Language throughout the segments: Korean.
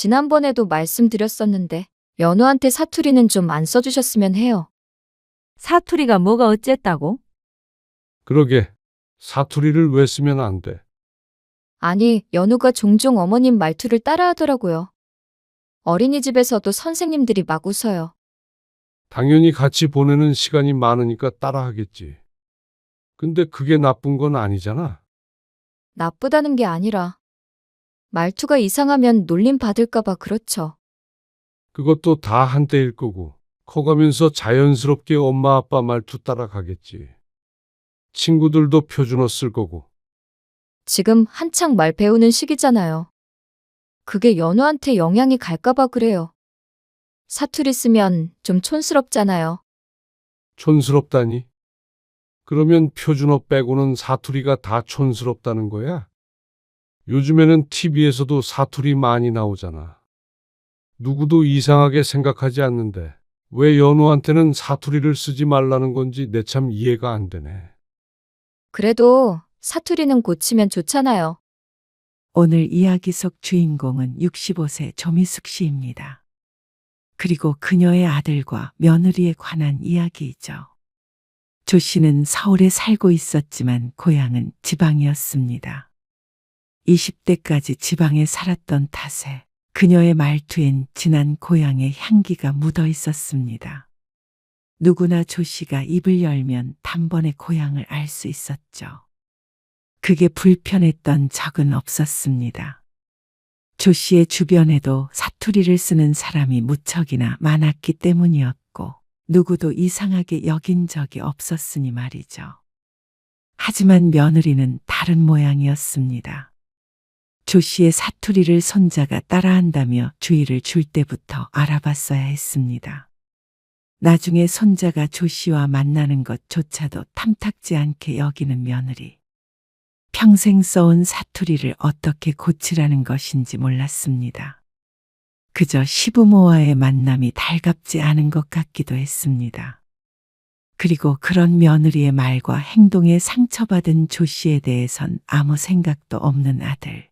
지난번에도 말씀드렸었는데 연우한테 사투리는 좀 안 써주셨으면 해요. 사투리가 뭐가 어쨌다고? 그러게, 사투리를 왜 쓰면 안 돼? 아니, 연우가 종종 어머님 말투를 따라하더라고요. 어린이집에서도 선생님들이 막 웃어요. 당연히 같이 보내는 시간이 많으니까 따라하겠지. 근데 그게 나쁜 건 아니잖아. 나쁘다는 게 아니라 말투가 이상하면 놀림 받을까봐 그렇죠. 그것도 다 한때일 거고, 커가면서 자연스럽게 엄마 아빠 말투 따라가겠지. 친구들도 표준어 쓸 거고. 지금 한창 말 배우는 시기잖아요. 그게 연우한테 영향이 갈까봐 그래요. 사투리 쓰면 좀 촌스럽잖아요. 촌스럽다니? 그러면 표준어 빼고는 사투리가 다 촌스럽다는 거야? 요즘에는 TV에서도 사투리 많이 나오잖아. 누구도 이상하게 생각하지 않는데 왜 연우한테는 사투리를 쓰지 말라는 건지 내 참 이해가 안 되네. 그래도 사투리는 고치면 좋잖아요. 오늘 이야기 속 주인공은 65세 조미숙 씨입니다. 그리고 그녀의 아들과 며느리에 관한 이야기이죠. 조 씨는 서울에 살고 있었지만 고향은 지방이었습니다. 20대까지 지방에 살았던 탓에 그녀의 말투엔 진한 고향의 향기가 묻어 있었습니다. 누구나 조 씨가 입을 열면 단번에 고향을 알 수 있었죠. 그게 불편했던 적은 없었습니다. 조 씨의 주변에도 사투리를 쓰는 사람이 무척이나 많았기 때문이었고 누구도 이상하게 여긴 적이 없었으니 말이죠. 하지만 며느리는 다른 모양이었습니다. 조 씨의 사투리를 손자가 따라한다며 주의를 줄 때부터 알아봤어야 했습니다. 나중에 손자가 조 씨와 만나는 것조차도 탐탁지 않게 여기는 며느리. 평생 써온 사투리를 어떻게 고치라는 것인지 몰랐습니다. 그저 시부모와의 만남이 달갑지 않은 것 같기도 했습니다. 그리고 그런 며느리의 말과 행동에 상처받은 조 씨에 대해선 아무 생각도 없는 아들.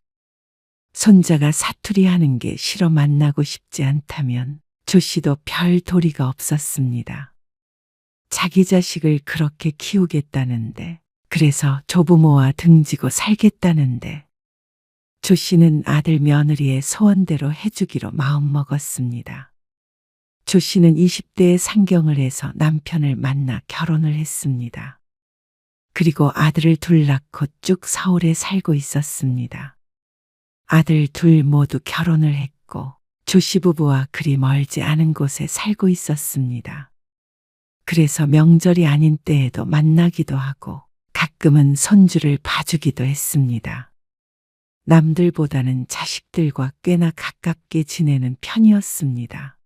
손자가 사투리 하는 게 싫어 만나고 싶지 않다면 조 씨도 별 도리가 없었습니다. 자기 자식을 그렇게 키우겠다는데, 그래서 조부모와 등지고 살겠다는데, 조 씨는 아들 며느리의 소원대로 해주기로 마음먹었습니다. 조 씨는 20대에 상경을 해서 남편을 만나 결혼을 했습니다. 그리고 아들을 둘 낳고 쭉 서울에 살고 있었습니다. 아들 둘 모두 결혼을 했고 조 씨 부부와 그리 멀지 않은 곳에 살고 있었습니다. 그래서 명절이 아닌 때에도 만나기도 하고 가끔은 손주를 봐주기도 했습니다. 남들보다는 자식들과 꽤나 가깝게 지내는 편이었습니다.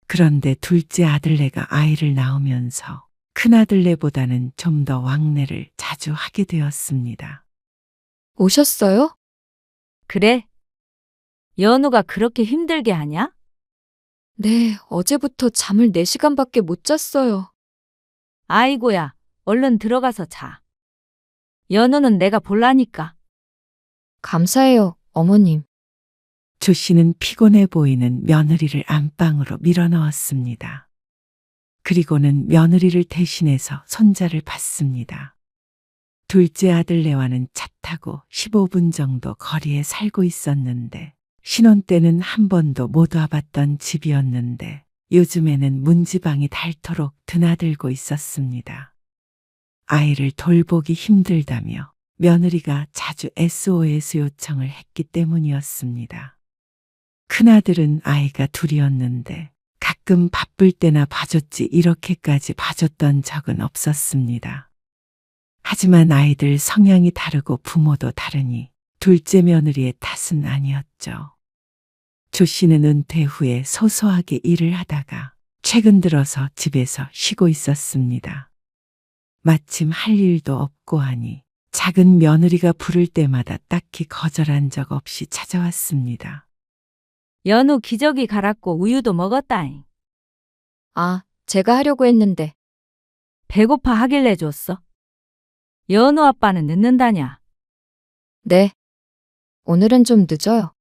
그런데 둘째 아들네가 아이를 낳으면서 큰아들네보다는 좀 더 왕래를 자주 하게 되었습니다. 오셨어요? 그래? 연우가 그렇게 힘들게 하냐? 네, 어제부터 잠을 4시간밖에 못 잤어요. 아이고야, 얼른 들어가서 자. 연우는 내가 볼라니까. 감사해요, 어머님. 조 씨는 피곤해 보이는 며느리를 안방으로 밀어넣었습니다. 그리고는 며느리를 대신해서 손자를 봤습니다. 둘째 아들네와는 차 타고 15분 정도 거리에 살고 있었는데 신혼 때는 한 번도 못 와봤던 집이었는데 요즘에는 문지방이 닳도록 드나들고 있었습니다. 아이를 돌보기 힘들다며 며느리가 자주 SOS 요청을 했기 때문이었습니다. 큰아들은 아이가 둘이었는데 가끔 바쁠 때나 봐줬지 이렇게까지 봐줬던 적은 없었습니다. 하지만 아이들 성향이 다르고 부모도 다르니 둘째 며느리의 탓은 아니었죠. 조 씨는 은퇴 후에 소소하게 일을 하다가 최근 들어서 집에서 쉬고 있었습니다. 마침 할 일도 없고 하니 작은 며느리가 부를 때마다 딱히 거절한 적 없이 찾아왔습니다. 연우 기저귀 갈았고 우유도 먹었다잉. 아, 제가 하려고 했는데. 배고파 하길래 줬어. 연우 아빠는 늦는다냐? 네. 오늘은 좀 늦어요.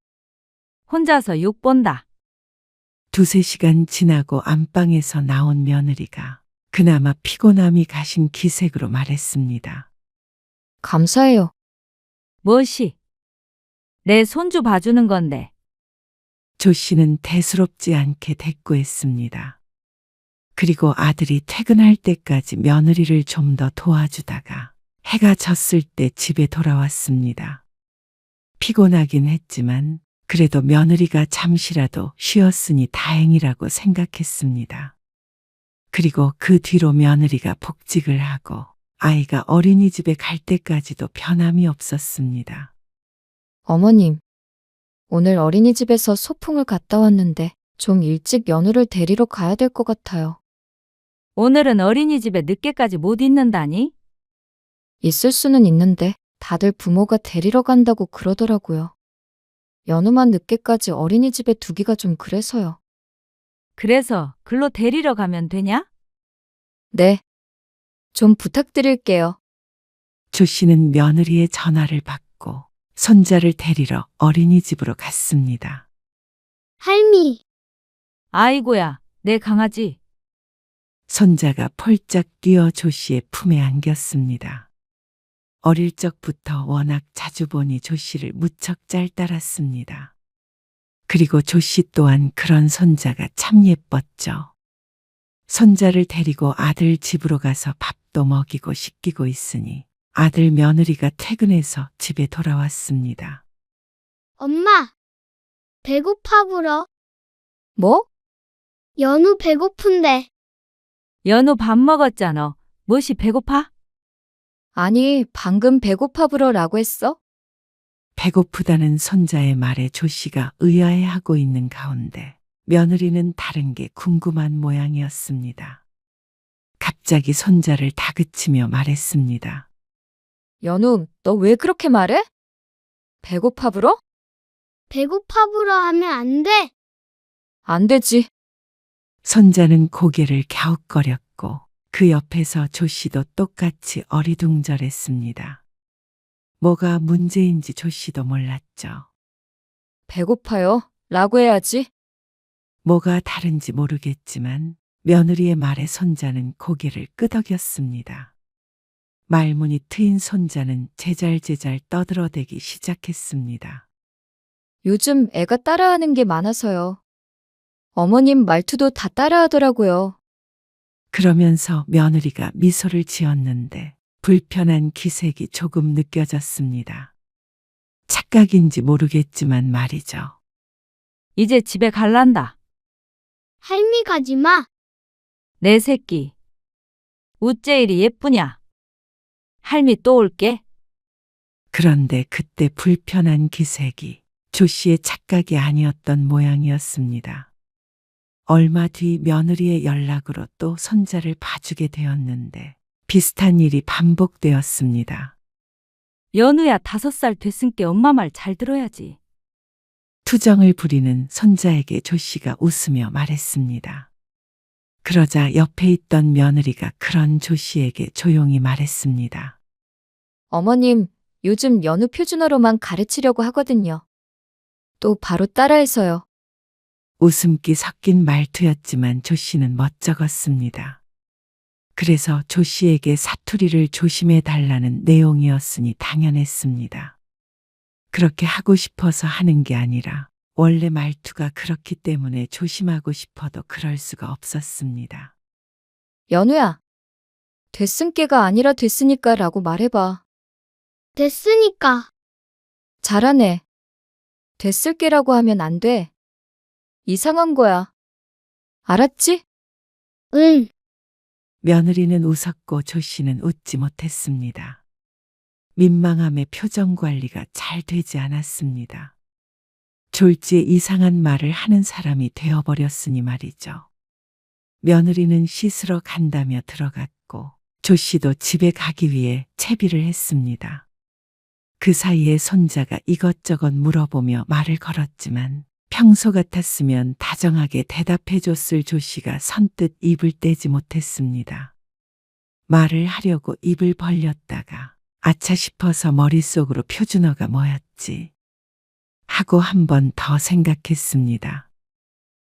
혼자서 욕 본다. 두세 시간 지나고 안방에서 나온 며느리가 그나마 피곤함이 가신 기색으로 말했습니다. 감사해요. 무엇이? 내 손주 봐주는 건데. 조 씨는 대수롭지 않게 대꾸했습니다. 그리고 아들이 퇴근할 때까지 며느리를 좀 더 도와주다가 해가 졌을 때 집에 돌아왔습니다. 피곤하긴 했지만 그래도 며느리가 잠시라도 쉬었으니 다행이라고 생각했습니다. 그리고 그 뒤로 며느리가 복직을 하고 아이가 어린이집에 갈 때까지도 변함이 없었습니다. 어머님, 오늘 어린이집에서 소풍을 갔다 왔는데 좀 일찍 연우를 데리러 가야 될 것 같아요. 오늘은 어린이집에 늦게까지 못 있는다니? 있을 수는 있는데 다들 부모가 데리러 간다고 그러더라고요. 연우만 늦게까지 어린이집에 두기가 좀 그래서요. 그래서 글로 데리러 가면 되냐? 네. 좀 부탁드릴게요. 조 씨는 며느리의 전화를 받고 손자를 데리러 어린이집으로 갔습니다. 할미, 아이고야, 내 강아지. 손자가 폴짝 뛰어 조 씨의 품에 안겼습니다. 어릴 적부터 워낙 자주 보니 조 씨를 무척 잘 따랐습니다. 그리고 조 씨 또한 그런 손자가 참 예뻤죠. 손자를 데리고 아들 집으로 가서 밥도 먹이고 씻기고 있으니 아들 며느리가 퇴근해서 집에 돌아왔습니다. 엄마, 배고파 불어. 뭐? 연우 배고픈데. 연우 밥 먹었잖아. 무엇이 배고파? 아니, 방금 배고파 불어라고 했어? 배고프다는 손자의 말에 조 씨가 의아해하고 있는 가운데 며느리는 다른 게 궁금한 모양이었습니다. 갑자기 손자를 다그치며 말했습니다. 연우, 너 왜 그렇게 말해? 배고파 불어? 배고파 불어 하면 안 돼. 안 되지. 손자는 고개를 갸웃거렸고 그 옆에서 조 씨도 똑같이 어리둥절했습니다. 뭐가 문제인지 조 씨도 몰랐죠. 배고파요. 라고 해야지. 뭐가 다른지 모르겠지만 며느리의 말에 손자는 고개를 끄덕였습니다. 말문이 트인 손자는 제잘제잘 떠들어대기 시작했습니다. 요즘 애가 따라하는 게 많아서요. 어머님 말투도 다 따라하더라고요. 그러면서 며느리가 미소를 지었는데 불편한 기색이 조금 느껴졌습니다. 착각인지 모르겠지만 말이죠. 이제 집에 갈란다. 할미 가지 마. 내 새끼. 우째 이리 예쁘냐? 할미 또 올게. 그런데 그때 불편한 기색이 조 씨의 착각이 아니었던 모양이었습니다. 얼마 뒤 며느리의 연락으로 또 손자를 봐주게 되었는데 비슷한 일이 반복되었습니다. 연우야 5살 됐으니까 엄마 말 잘 들어야지. 투정을 부리는 손자에게 조 씨가 웃으며 말했습니다. 그러자 옆에 있던 며느리가 그런 조 씨에게 조용히 말했습니다. 어머님, 요즘 연우 표준어로만 가르치려고 하거든요. 또 바로 따라해서요. 웃음기 섞인 말투였지만 조 씨는 멋쩍었습니다. 그래서 조 씨에게 사투리를 조심해 달라는 내용이었으니 당연했습니다. 그렇게 하고 싶어서 하는 게 아니라 원래 말투가 그렇기 때문에 조심하고 싶어도 그럴 수가 없었습니다. 연우야, 됐으니까가 아니라 됐으니까 라고 말해봐. 됐으니까. 잘하네. 됐을게라고 하면 안 돼. 이상한 거야. 알았지? 응. 며느리는 웃었고 조 씨는 웃지 못했습니다. 민망함의 표정 관리가 잘 되지 않았습니다. 졸지에 이상한 말을 하는 사람이 되어버렸으니 말이죠. 며느리는 씻으러 간다며 들어갔고 조 씨도 집에 가기 위해 채비를 했습니다. 그 사이에 손자가 이것저것 물어보며 말을 걸었지만 평소 같았으면 다정하게 대답해줬을 조 씨가 선뜻 입을 떼지 못했습니다. 말을 하려고 입을 벌렸다가 아차 싶어서 머릿속으로 표준어가 뭐였지 하고 한 번 더 생각했습니다.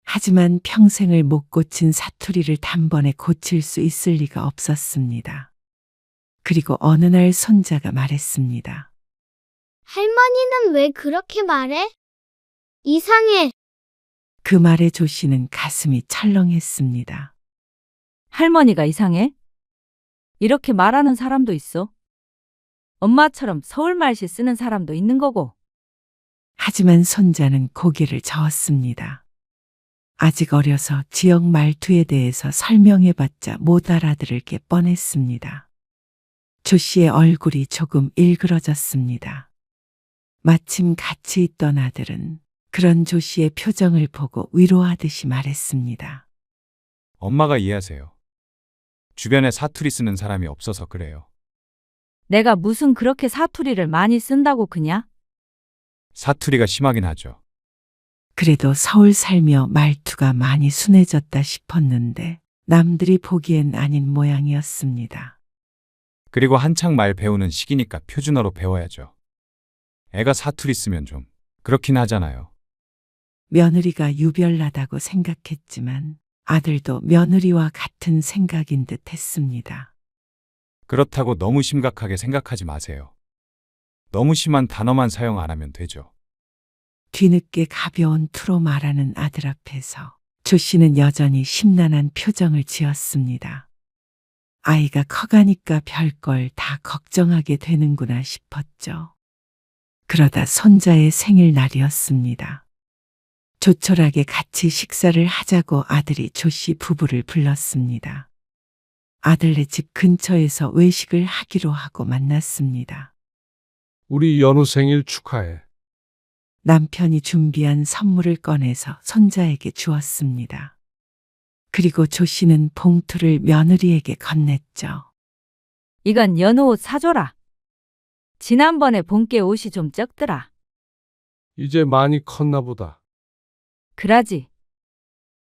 하지만 평생을 못 고친 사투리를 단번에 고칠 수 있을 리가 없었습니다. 그리고 어느 날 손자가 말했습니다. 할머니는 왜 그렇게 말해? 이상해. 그 말에 조 씨는 가슴이 철렁했습니다. 할머니가 이상해? 이렇게 말하는 사람도 있어. 엄마처럼 서울말씨 쓰는 사람도 있는 거고. 하지만 손자는 고개를 저었습니다. 아직 어려서 지역 말투에 대해서 설명해봤자 못 알아들을 게 뻔했습니다. 조 씨의 얼굴이 조금 일그러졌습니다. 마침 같이 있던 아들은 그런 조 씨의 표정을 보고 위로하듯이 말했습니다. 엄마가 이해하세요. 주변에 사투리 쓰는 사람이 없어서 그래요. 내가 무슨 그렇게 사투리를 많이 쓴다고 그냐? 사투리가 심하긴 하죠. 그래도 서울 살며 말투가 많이 순해졌다 싶었는데 남들이 보기엔 아닌 모양이었습니다. 그리고 한창 말 배우는 시기니까 표준어로 배워야죠. 애가 사투리 쓰면 좀 그렇긴 하잖아요. 며느리가 유별나다고 생각했지만 아들도 며느리와 같은 생각인 듯 했습니다. 그렇다고 너무 심각하게 생각하지 마세요. 너무 심한 단어만 사용 안 하면 되죠. 뒤늦게 가벼운 투로 말하는 아들 앞에서 조 씨는 여전히 심란한 표정을 지었습니다. 아이가 커가니까 별걸 다 걱정하게 되는구나 싶었죠. 그러다 손자의 생일날이었습니다. 조촐하게 같이 식사를 하자고 아들이 조 씨 부부를 불렀습니다. 아들네 집 근처에서 외식을 하기로 하고 만났습니다. 우리 연우 생일 축하해. 남편이 준비한 선물을 꺼내서 손자에게 주었습니다. 그리고 조 씨는 봉투를 며느리에게 건넸죠. 이건 연우 옷 사줘라. 지난번에 본께 옷이 좀 적더라. 이제 많이 컸나 보다. 그라지.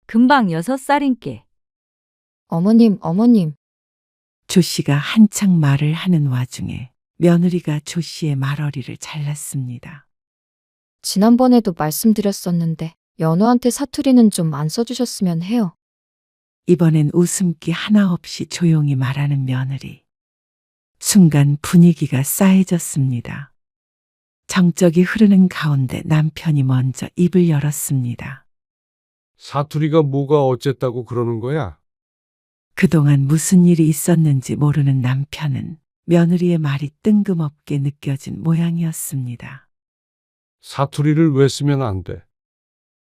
금방 6살인께. 어머님. 조 씨가 한창 말을 하는 와중에 며느리가 조 씨의 말어리를 잘랐습니다. 지난번에도 말씀드렸었는데 연우한테 사투리는 좀 안 써주셨으면 해요. 이번엔 웃음기 하나 없이 조용히 말하는 며느리. 순간 분위기가 싸해졌습니다. 정적이 흐르는 가운데 남편이 먼저 입을 열었습니다. 사투리가 뭐가 어쨌다고 그러는 거야? 그동안 무슨 일이 있었는지 모르는 남편은 며느리의 말이 뜬금없게 느껴진 모양이었습니다. 사투리를 왜 쓰면 안 돼?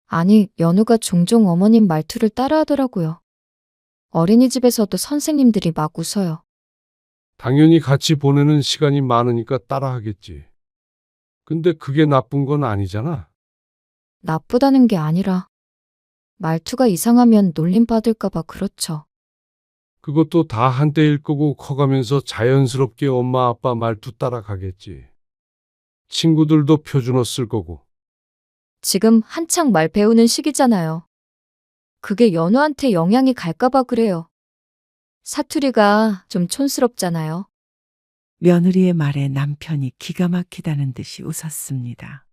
아니, 연우가 종종 어머님 말투를 따라하더라고요. 어린이집에서도 선생님들이 막 웃어요. 당연히 같이 보내는 시간이 많으니까 따라하겠지. 근데 그게 나쁜 건 아니잖아. 나쁘다는 게 아니라 말투가 이상하면 놀림받을까봐 그렇죠. 그것도 다 한때일 거고 커가면서 자연스럽게 엄마 아빠 말투 따라가겠지. 친구들도 표준어 쓸 거고. 지금 한창 말 배우는 시기잖아요. 그게 연우한테 영향이 갈까봐 그래요. 사투리가 좀 촌스럽잖아요. 며느리의 말에 남편이 기가 막히다는 듯이 웃었습니다.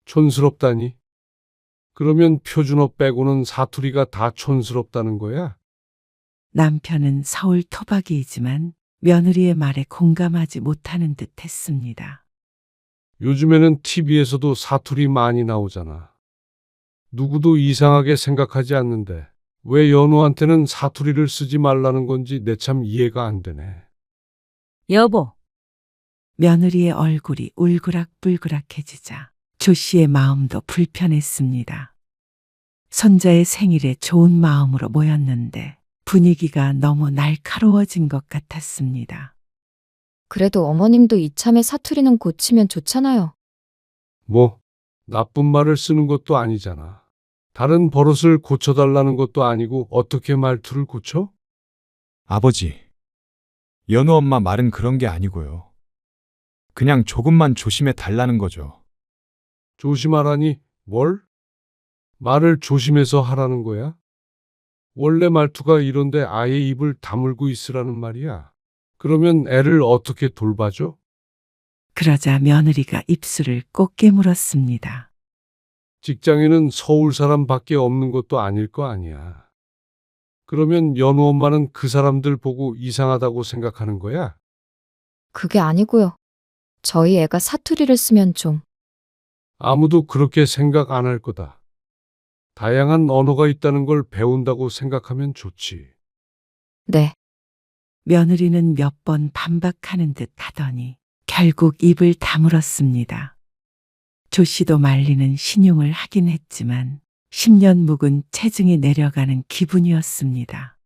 촌스럽다니? 그러면 표준어 빼고는 사투리가 다 촌스럽다는 거야? 남편은 서울 토박이이지만 며느리의 말에 공감하지 못하는 듯 했습니다. 요즘에는 TV에서도 사투리 많이 나오잖아. 누구도 이상하게 생각하지 않는데 왜 연우한테는 사투리를 쓰지 말라는 건지 내 참 이해가 안 되네. 여보, 며느리의 얼굴이 울그락불그락해지자 조 씨의 마음도 불편했습니다. 손자의 생일에 좋은 마음으로 모였는데 분위기가 너무 날카로워진 것 같았습니다. 그래도 어머님도 이참에 사투리는 고치면 좋잖아요. 뭐, 나쁜 말을 쓰는 것도 아니잖아. 다른 버릇을 고쳐달라는 것도 아니고 어떻게 말투를 고쳐? 아버지, 연우 엄마 말은 그런 게 아니고요. 그냥 조금만 조심해 달라는 거죠. 조심하라니 뭘? 말을 조심해서 하라는 거야? 원래 말투가 이런데 아예 입을 다물고 있으라는 말이야. 그러면 애를 어떻게 돌봐줘? 그러자 며느리가 입술을 꼭 깨물었습니다. 직장에는 서울 사람밖에 없는 것도 아닐 거 아니야. 그러면 연우 엄마는 그 사람들 보고 이상하다고 생각하는 거야? 그게 아니고요. 저희 애가 사투리를 쓰면 좀, 아무도 그렇게 생각 안 할 거다. 다양한 언어가 있다는 걸 배운다고 생각하면 좋지. 네, 며느리는 몇 번 반박하는 듯 하더니 결국 입을 다물었습니다. 조 씨도 말리는 신용을 하긴 했지만 10년 묵은 체증이 내려가는 기분이었습니다.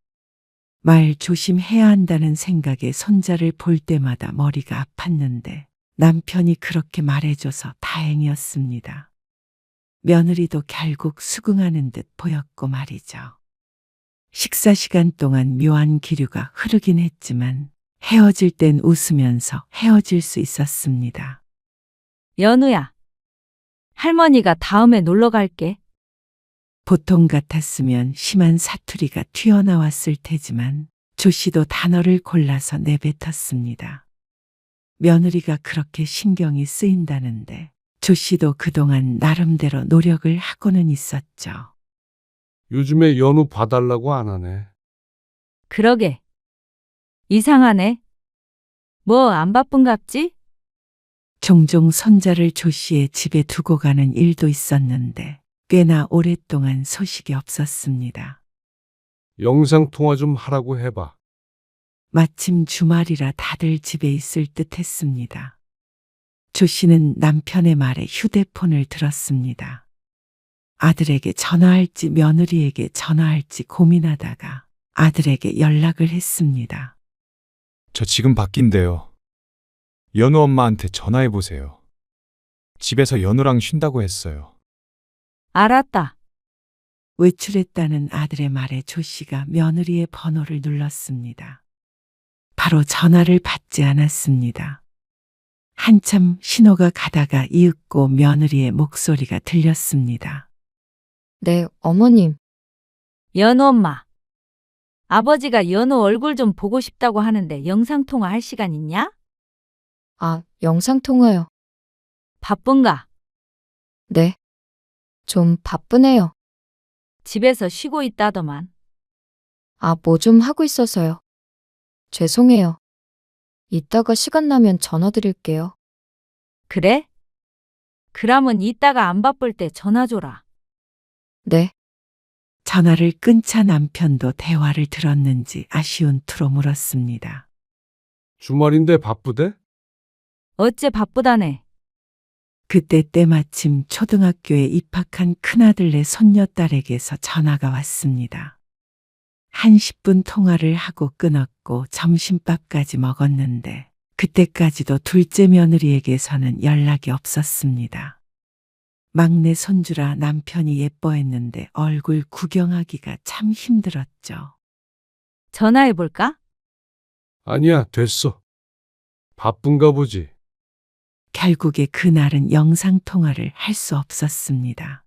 말 조심해야 한다는 생각에 손자를 볼 때마다 머리가 아팠는데 남편이 그렇게 말해줘서 다행이었습니다. 며느리도 결국 수긍하는 듯 보였고 말이죠. 식사 시간 동안 묘한 기류가 흐르긴 했지만 헤어질 땐 웃으면서 헤어질 수 있었습니다. 연우야. 할머니가 다음에 놀러 갈게. 보통 같았으면 심한 사투리가 튀어나왔을 테지만 조 씨도 단어를 골라서 내뱉었습니다. 며느리가 그렇게 신경이 쓰인다는데 조 씨도 그동안 나름대로 노력을 하고는 있었죠. 요즘에 연우 봐달라고 안 하네. 그러게. 이상하네. 뭐 안 바쁜갑지? 종종 손자를 조 씨의 집에 두고 가는 일도 있었는데 꽤나 오랫동안 소식이 없었습니다. 영상통화 좀 하라고 해봐. 마침 주말이라 다들 집에 있을 듯 했습니다. 조 씨는 남편의 말에 휴대폰을 들었습니다. 아들에게 전화할지 며느리에게 전화할지 고민하다가 아들에게 연락을 했습니다. 저 지금 바뀐데요. 연우 엄마한테 전화해 보세요. 집에서 연우랑 쉰다고 했어요. 알았다. 외출했다는 아들의 말에 조 씨가 며느리의 번호를 눌렀습니다. 바로 전화를 받지 않았습니다. 한참 신호가 가다가 이윽고 며느리의 목소리가 들렸습니다. 네, 어머님. 연우 엄마. 아버지가 연우 얼굴 좀 보고 싶다고 하는데 영상통화 할 시간 있냐? 아, 영상통화요. 바쁜가? 네. 좀 바쁘네요. 집에서 쉬고 있다더만. 아, 뭐 좀 하고 있어서요. 죄송해요. 이따가 시간 나면 전화 드릴게요. 그래? 그러면 이따가 안 바쁠 때 전화 줘라. 네, 전화를 끊자 남편도 대화를 들었는지 아쉬운 투로 물었습니다. 주말인데 바쁘대? 어째 바쁘다네. 그때 때마침 초등학교에 입학한 큰아들네 손녀딸에게서 전화가 왔습니다. 한 10분 통화를 하고 끊었고 점심밥까지 먹었는데 그때까지도 둘째 며느리에게서는 연락이 없었습니다. 막내 손주라 남편이 예뻐했는데 얼굴 구경하기가 참 힘들었죠. 전화해 볼까? 아니야, 됐어. 바쁜가 보지. 결국에 그날은 영상통화를 할 수 없었습니다.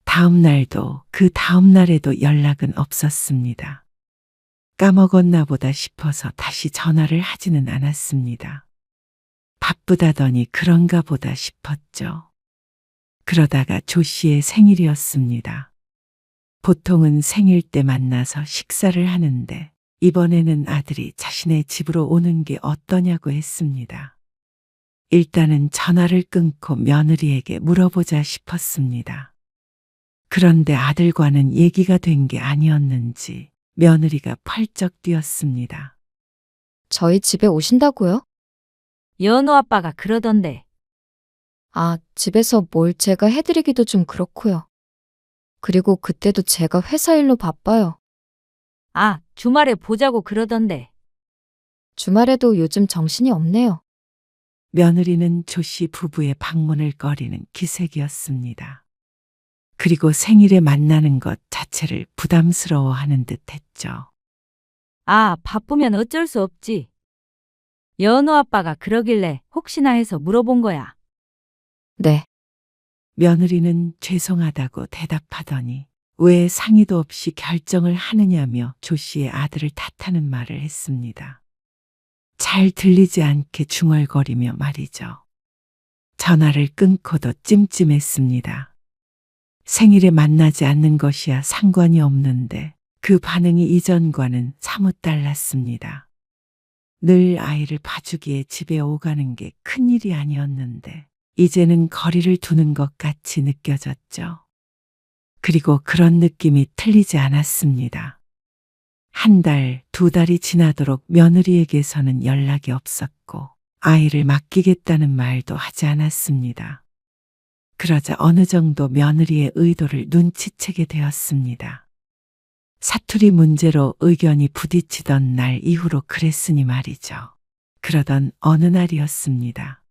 다음 날도 그 다음 날에도 연락은 없었습니다. 까먹었나 보다 싶어서 다시 전화를 하지는 않았습니다. 바쁘다더니 그런가 보다 싶었죠. 그러다가 조 씨의 생일이었습니다. 보통은 생일 때 만나서 식사를 하는데 이번에는 아들이 자신의 집으로 오는 게 어떠냐고 했습니다. 일단은 전화를 끊고 며느리에게 물어보자 싶었습니다. 그런데 아들과는 얘기가 된 게 아니었는지 며느리가 펄쩍 뛰었습니다. 저희 집에 오신다고요? 연우 아빠가 그러던데. 아, 집에서 뭘 제가 해드리기도 좀 그렇고요. 그리고 그때도 제가 회사 일로 바빠요. 아, 주말에 보자고 그러던데. 주말에도 요즘 정신이 없네요. 며느리는 조 씨 부부의 방문을 꺼리는 기색이었습니다. 그리고 생일에 만나는 것 자체를 부담스러워하는 듯 했죠. 아, 바쁘면 어쩔 수 없지. 연우 아빠가 그러길래 혹시나 해서 물어본 거야. 네, 며느리는 죄송하다고 대답하더니 왜 상의도 없이 결정을 하느냐며 조 씨의 아들을 탓하는 말을 했습니다. 잘 들리지 않게 중얼거리며 말이죠. 전화를 끊고도 찜찜했습니다. 생일에 만나지 않는 것이야 상관이 없는데 그 반응이 이전과는 사뭇 달랐습니다. 늘 아이를 봐주기에 집에 오가는 게 큰일이 아니었는데 이제는 거리를 두는 것 같이 느껴졌죠. 그리고 그런 느낌이 틀리지 않았습니다. 한 달, 두 달이 지나도록 며느리에게서는 연락이 없었고 아이를 맡기겠다는 말도 하지 않았습니다. 그러자 어느 정도 며느리의 의도를 눈치채게 되었습니다. 사투리 문제로 의견이 부딪히던 날 이후로 그랬으니 말이죠. 그러던 어느 날이었습니다.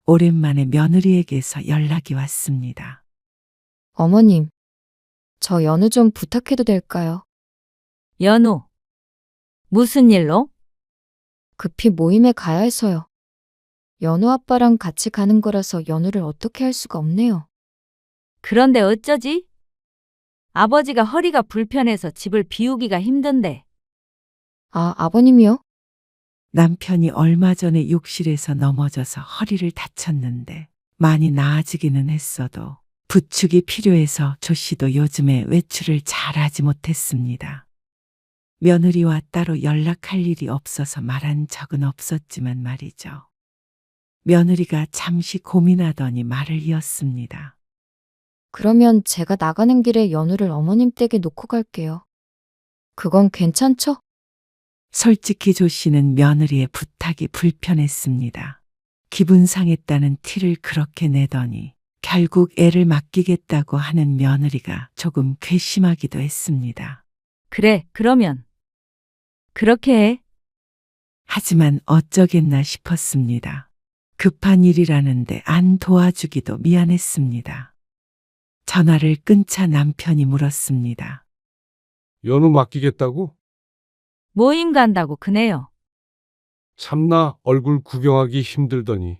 오랜만에 며느리에게서 연락이 왔습니다. 어머님, 저 연우 좀 부탁해도 될까요? 연우. 무슨 일로? 급히 모임에 가야 해서요. 연우 아빠랑 같이 가는 거라서 연우를 어떻게 할 수가 없네요. 그런데 어쩌지? 아버지가 허리가 불편해서 집을 비우기가 힘든데. 아, 아버님이요? 남편이 얼마 전에 욕실에서 넘어져서 허리를 다쳤는데 많이 나아지기는 했어도 부축이 필요해서 조 씨도 요즘에 외출을 잘하지 못했습니다. 며느리와 따로 연락할 일이 없어서 말한 적은 없었지만 말이죠. 며느리가 잠시 고민하더니 말을 이었습니다. 그러면 제가 나가는 길에 연우를 어머님 댁에 놓고 갈게요. 그건 괜찮죠? 솔직히 조 씨는 며느리의 부탁이 불편했습니다. 기분 상했다는 티를 그렇게 내더니 결국 애를 맡기겠다고 하는 며느리가 조금 괘씸하기도 했습니다. 그래, 그러면. 그렇게 해. 하지만 어쩌겠나 싶었습니다. 급한 일이라는데 안 도와주기도 미안했습니다. 전화를 끊자 남편이 물었습니다. 연우 맡기겠다고? 모임 간다고 그네요. 참나 얼굴 구경하기 힘들더니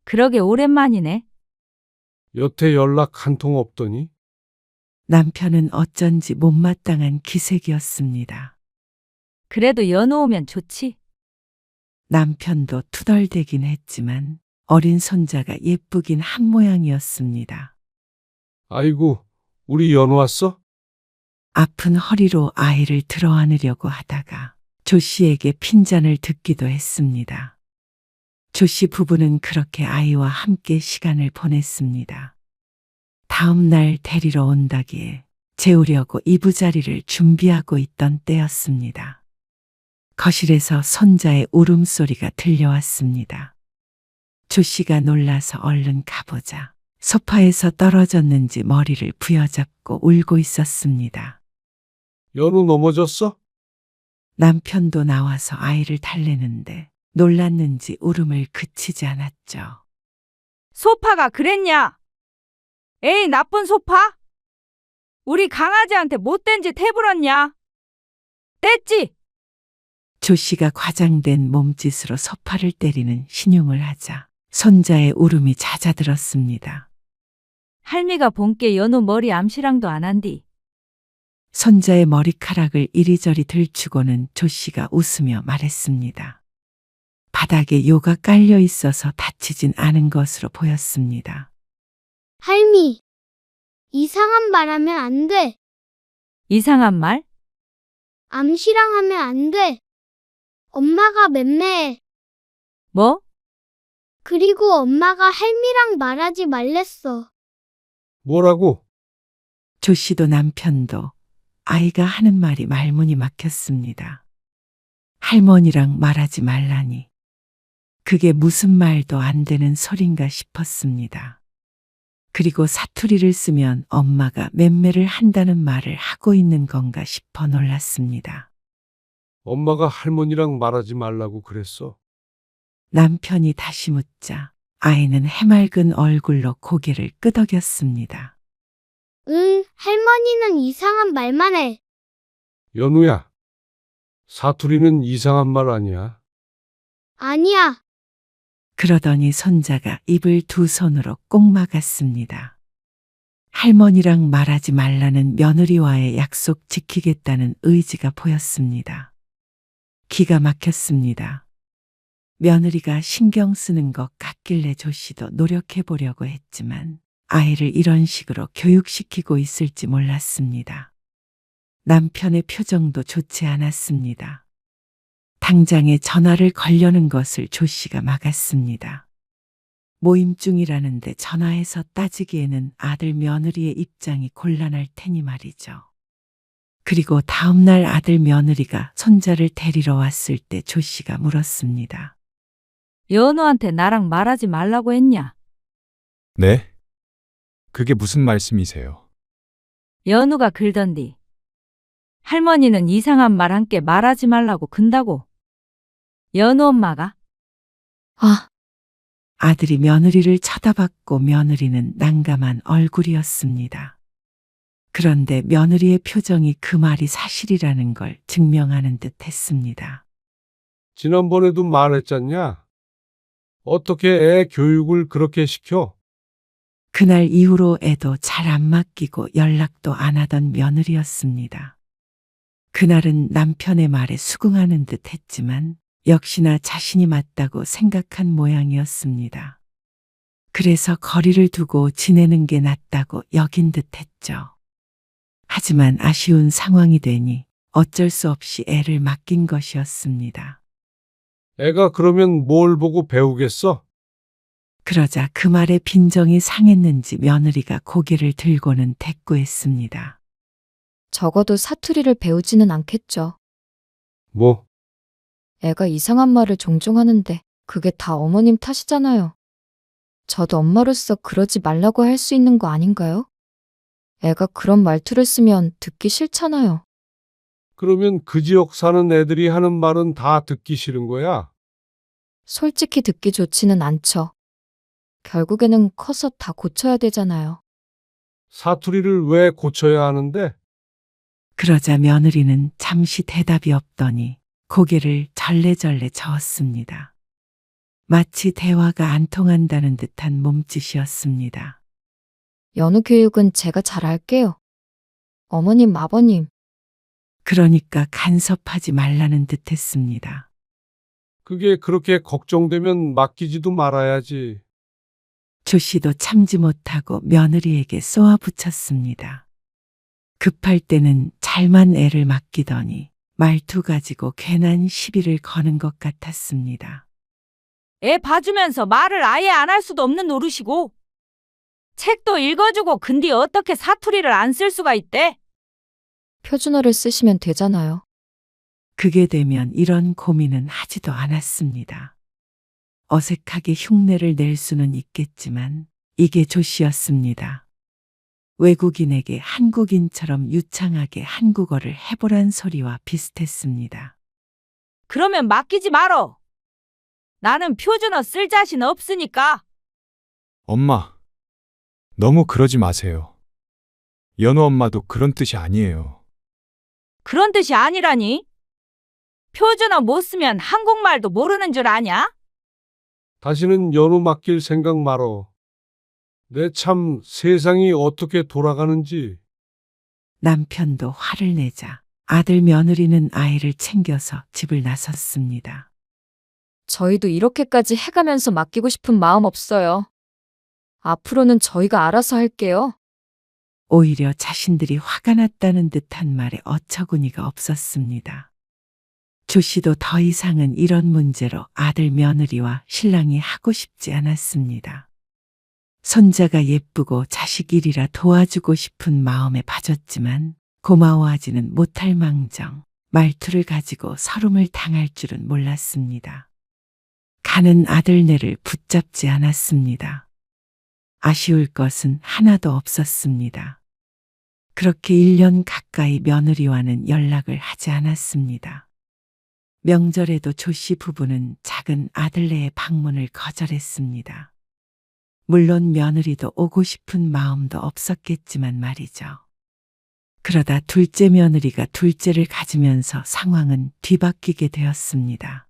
그러게 오랜만이네. 여태 연락 한 통 없더니 남편은 어쩐지 못마땅한 기색이었습니다. 그래도 연우 오면 좋지. 남편도 투덜대긴 했지만 어린 손자가 예쁘긴 한 모양이었습니다. 아이고 우리 연우 왔어? 아픈 허리로 아이를 들어안으려고 하다가 조 씨에게 핀잔을 듣기도 했습니다. 조 씨 부부는 그렇게 아이와 함께 시간을 보냈습니다. 다음 날 데리러 온다기에 재우려고 이부자리를 준비하고 있던 때였습니다. 거실에서 손자의 울음소리가 들려왔습니다. 조 씨가 놀라서 얼른 가보자 소파에서 떨어졌는지 머리를 부여잡고 울고 있었습니다. 연우 넘어졌어? 남편도 나와서 아이를 달래는데 놀랐는지 울음을 그치지 않았죠. 소파가 그랬냐? 에이, 나쁜 소파? 우리 강아지한테 못된 짓 해부렸냐? 뗐지? 조 씨가 과장된 몸짓으로 소파를 때리는 신용을 하자 손자의 울음이 잦아들었습니다. 할미가 본께 연우 머리 암시랑도 안 한디. 손자의 머리카락을 이리저리 들추고는 조 씨가 웃으며 말했습니다. 바닥에 요가 깔려 있어서 다치진 않은 것으로 보였습니다. 할미, 이상한 말 하면 안 돼. 이상한 말? 암시랑 하면 안 돼. 엄마가 맴매해. 뭐? 그리고 엄마가 할미랑 말하지 말랬어. 뭐라고? 조 씨도 남편도 아이가 하는 말이 말문이 막혔습니다. 할머니랑 말하지 말라니. 그게 무슨 말도 안 되는 소린가 싶었습니다. 그리고 사투리를 쓰면 엄마가 맴매를 한다는 말을 하고 있는 건가 싶어 놀랐습니다. 엄마가 할머니랑 말하지 말라고 그랬어. 남편이 다시 묻자 아이는 해맑은 얼굴로 고개를 끄덕였습니다. 응, 할머니는 이상한 말만 해. 연우야, 사투리는 이상한 말 아니야. 아니야. 그러더니 손자가 입을 두 손으로 꼭 막았습니다. 할머니랑 말하지 말라는 며느리와의 약속 지키겠다는 의지가 보였습니다. 기가 막혔습니다. 며느리가 신경 쓰는 것 같길래 조 씨도 노력해 보려고 했지만 아이를 이런 식으로 교육시키고 있을지 몰랐습니다. 남편의 표정도 좋지 않았습니다. 당장에 전화를 걸려는 것을 조 씨가 막았습니다. 모임 중이라는데 전화해서 따지기에는 아들 며느리의 입장이 곤란할 테니 말이죠. 그리고 다음날 아들 며느리가 손자를 데리러 왔을 때 조 씨가 물었습니다. 연우한테 나랑 말하지 말라고 했냐? 네? 그게 무슨 말씀이세요? 연우가 그러던디. 할머니는 이상한 말 한 게 말하지 말라고 근다고. 연우 엄마가? 아, 아들이 며느리를 쳐다봤고 며느리는 난감한 얼굴이었습니다. 그런데 며느리의 표정이 그 말이 사실이라는 걸 증명하는 듯 했습니다. 지난번에도 말했잖냐? 어떻게 애 교육을 그렇게 시켜? 그날 이후로 애도 잘 안 맡기고 연락도 안 하던 며느리였습니다. 그날은 남편의 말에 수긍하는 듯 했지만 역시나 자신이 맞다고 생각한 모양이었습니다. 그래서 거리를 두고 지내는 게 낫다고 여긴 듯 했죠. 하지만 아쉬운 상황이 되니 어쩔 수 없이 애를 맡긴 것이었습니다. 애가 그러면 뭘 보고 배우겠어? 그러자 그 말에 빈정이 상했는지 며느리가 고개를 들고는 대꾸했습니다. 적어도 사투리를 배우지는 않겠죠. 뭐, 애가 이상한 말을 종종 하는데 그게 다 어머님 탓이잖아요. 저도 엄마로서 그러지 말라고 할 수 있는 거 아닌가요? 애가 그런 말투를 쓰면 듣기 싫잖아요. 그러면 그 지역 사는 애들이 하는 말은 다 듣기 싫은 거야? 솔직히 듣기 좋지는 않죠. 결국에는 커서 다 고쳐야 되잖아요. 사투리를 왜 고쳐야 하는데? 그러자 며느리는 잠시 대답이 없더니 고개를 절레절레 저었습니다. 마치 대화가 안 통한다는 듯한 몸짓이었습니다. 연우 교육은 제가 잘 할게요. 어머님, 아버님, 그러니까 간섭하지 말라는 듯 했습니다. 그게 그렇게 걱정되면 맡기지도 말아야지. 조 씨도 참지 못하고 며느리에게 쏘아붙였습니다. 급할 때는 잘만 애를 맡기더니 말투 가지고 괜한 시비를 거는 것 같았습니다. 애 봐주면서 말을 아예 안 할 수도 없는 노릇이고. 책도 읽어주고 근데 어떻게 사투리를 안 쓸 수가 있대? 표준어를 쓰시면 되잖아요. 그게 되면 이런 고민은 하지도 않았습니다. 어색하게 흉내를 낼 수는 있겠지만 이게 조 씨였습니다. 외국인에게 한국인처럼 유창하게 한국어를 해보란 소리와 비슷했습니다. 그러면 맡기지 말어. 나는 표준어 쓸 자신 없으니까. 엄마, 너무 그러지 마세요. 연우 엄마도 그런 뜻이 아니에요. 그런 뜻이 아니라니. 표준어 못 쓰면 한국말도 모르는 줄 아냐? 다시는 연우 맡길 생각 말어. 내 참 세상이 어떻게 돌아가는지. 남편도 화를 내자 아들 며느리는 아이를 챙겨서 집을 나섰습니다. 저희도 이렇게까지 해가면서 맡기고 싶은 마음 없어요. 앞으로는 저희가 알아서 할게요. 오히려 자신들이 화가 났다는 듯한 말에 어처구니가 없었습니다. 조 씨도 더 이상은 이런 문제로 아들 며느리와 신랑이 하고 싶지 않았습니다. 손자가 예쁘고 자식 일이라 도와주고 싶은 마음에 빠졌지만 고마워하지는 못할 망정 말투를 가지고 서름을 당할 줄은 몰랐습니다. 가는 아들네를 붙잡지 않았습니다. 아쉬울 것은 하나도 없었습니다. 그렇게 1년 가까이 며느리와는 연락을 하지 않았습니다. 명절에도 조 씨 부부는 작은 아들네의 방문을 거절했습니다. 물론 며느리도 오고 싶은 마음도 없었겠지만 말이죠. 그러다 둘째 며느리가 둘째를 가지면서 상황은 뒤바뀌게 되었습니다.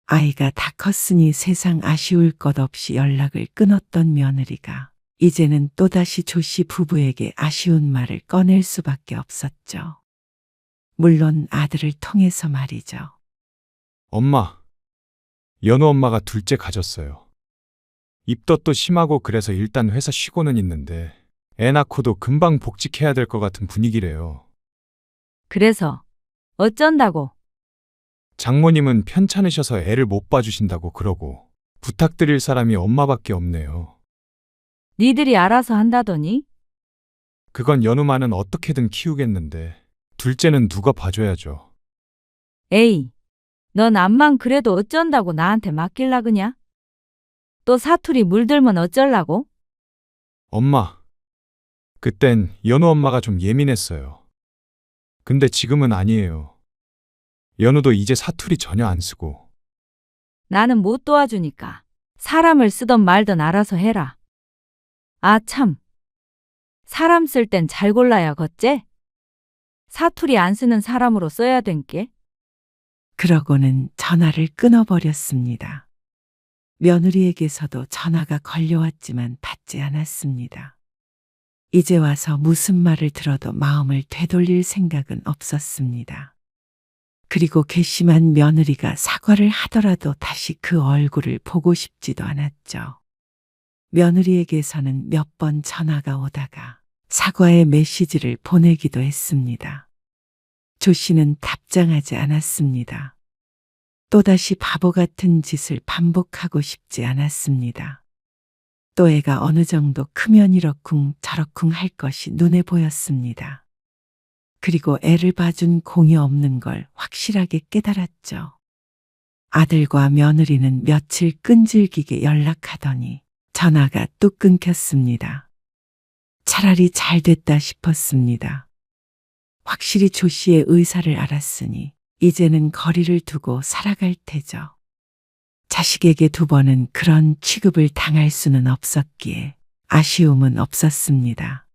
아이가 다 컸으니 세상 아쉬울 것 없이 연락을 끊었던 며느리가 이제는 또다시 조 씨 부부에게 아쉬운 말을 꺼낼 수밖에 없었죠. 물론 아들을 통해서 말이죠. 엄마, 연우 엄마가 둘째 가졌어요. 입덧도 심하고 그래서 일단 회사 쉬고는 있는데 애 낳고도 금방 복직해야 될 것 같은 분위기래요. 그래서 어쩐다고? 장모님은 편찮으셔서 애를 못 봐주신다고 그러고 부탁드릴 사람이 엄마밖에 없네요. 니들이 알아서 한다더니? 그건 연우만은 어떻게든 키우겠는데 둘째는 누가 봐줘야죠. 에이, 넌 암만 그래도 어쩐다고 나한테 맡길라 그냐? 또 사투리 물들면 어쩔라고? 엄마, 그땐 연우 엄마가 좀 예민했어요. 근데 지금은 아니에요. 연우도 이제 사투리 전혀 안 쓰고. 나는 못 도와주니까 사람을 쓰던 말든 알아서 해라. 아 참, 사람 쓸 땐 잘 골라야 걷제? 사투리 안 쓰는 사람으로 써야 된게? 그러고는 전화를 끊어버렸습니다. 며느리에게서도 전화가 걸려왔지만 받지 않았습니다. 이제 와서 무슨 말을 들어도 마음을 되돌릴 생각은 없었습니다. 그리고 괘씸한 며느리가 사과를 하더라도 다시 그 얼굴을 보고 싶지도 않았죠. 며느리에게서는 몇 번 전화가 오다가 사과의 메시지를 보내기도 했습니다. 조 씨는 답장하지 않았습니다. 또다시 바보 같은 짓을 반복하고 싶지 않았습니다. 또 애가 어느 정도 크면 이러쿵 저러쿵 할 것이 눈에 보였습니다. 그리고 애를 봐준 공이 없는 걸 확실하게 깨달았죠. 아들과 며느리는 며칠 끈질기게 연락하더니 전화가 뚝 끊겼습니다. 차라리 잘 됐다 싶었습니다. 확실히 조 씨의 의사를 알았으니 이제는 거리를 두고 살아갈 테죠. 자식에게 두 번은 그런 취급을 당할 수는 없었기에 아쉬움은 없었습니다.